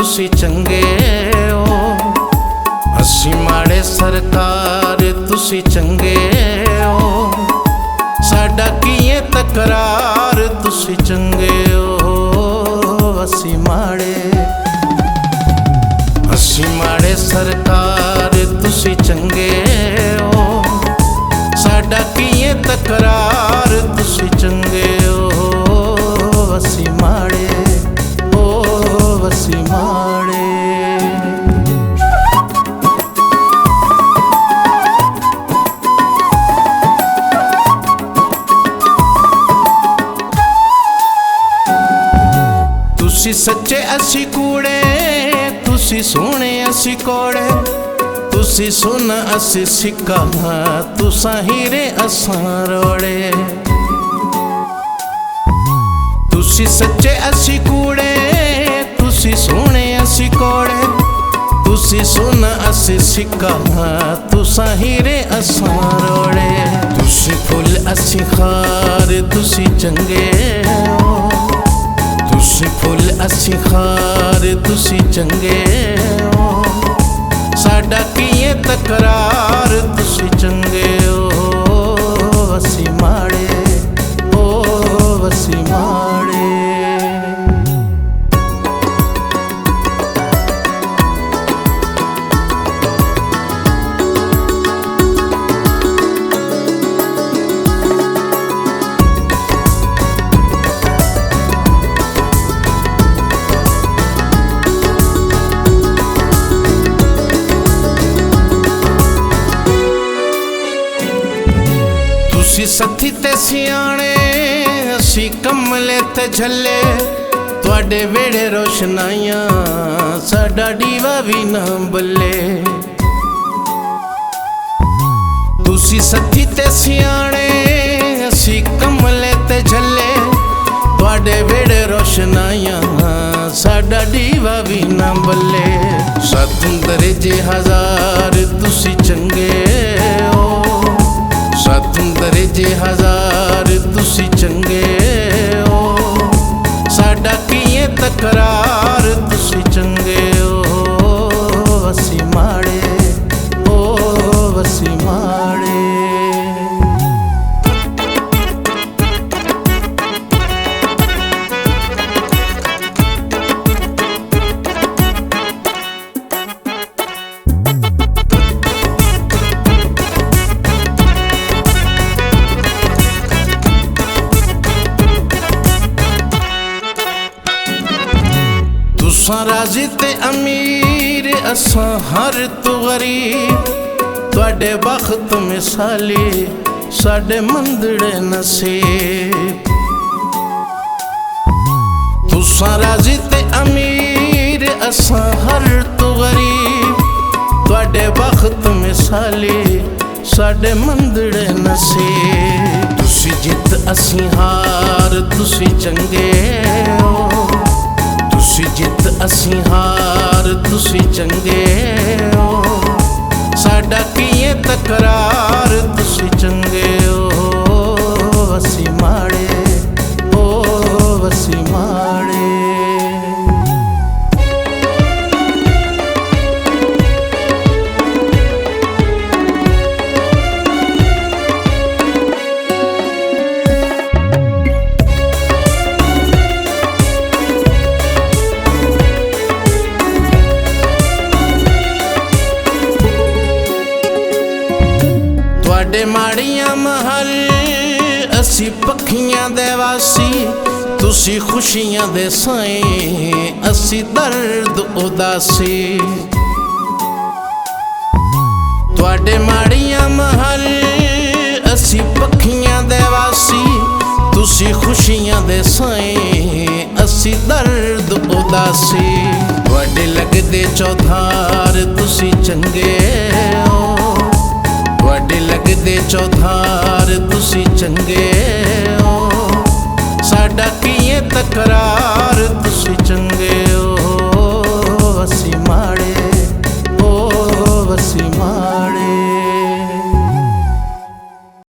तुसी चंगे हो। असी माड़े सरकार तुसी चंगे हो। साडा किए तकरार तुसी चंगे हो। असी माड़े सरकार तुसी चंगे हो। साडा किए तकरार तुसी चंगे हो। असी माड़े असी माड़े। तुसी सच्चे असी कूड़े, तुसी सोने असी कोड़े। तुसी सुन असी सिक्का, तुसा हीरे असां रोड़े। तुसी सच्चे असी कूड़े, तुसी सोने असी कोड़े। तुसी सुन असी सिक्का, तुसा हीरे असां रोड़े। तुसी फुल असी खार तुसी चंगे हो। तुसी फुल असी खार तुसी चंगे हो। साडा किए तकरार तुसी चंगे हो। असी माड़े असी माड़े। तुसी सथी ते सियाणे, असी कमले ते झल्ले। तुहाडे वेड़े रोशनाइयां, साडा दीवा भी ना बल्ले। तुसी सथी ते सियाणे, असी कमले ते झल्ले। तुहाडे वेड़े रोशनाइयां, साडा दीवा भी ना बल्ले। सतुंदर जे हजार तुसी चंगे हो। सतुंदर जे हजार तुसी चंगे हो। साडा किए तकरार तुसी चंगे हो। असी माड़े असी माड़े। तुसां राजी ते अमीर, असां हर तू गरीब। तुहाडे बख्त मिसाली, साडे मंदड़े नसीब। तुसां राजी ते अमीर, असां हर तू गरीब। तुहाडे बख्त मिसाली, साडे मंदड़े नसीब। तुसी जित असी हार तुसी चंगे हो। तुसी जित असी हार तुसी चंगे हो। साडा किए तकरार तुसी चंगे हो। असी माड़े असी माड़े। तुहाडे माड़ियां महल, असी पखियां दे वासी। तुसी खुशियां दे साईं, असी दर्द उदासी। तुहाडे माड़ियां महल, असी पखियां दे वासी। तुसी खुशियां दे साईं, असी दर्द उदासी। तुहाडे लगदे चौधार तुसी चंगे हो। तुहाडे लगदे चौधार तुसी चंगे हो। साडा किए तक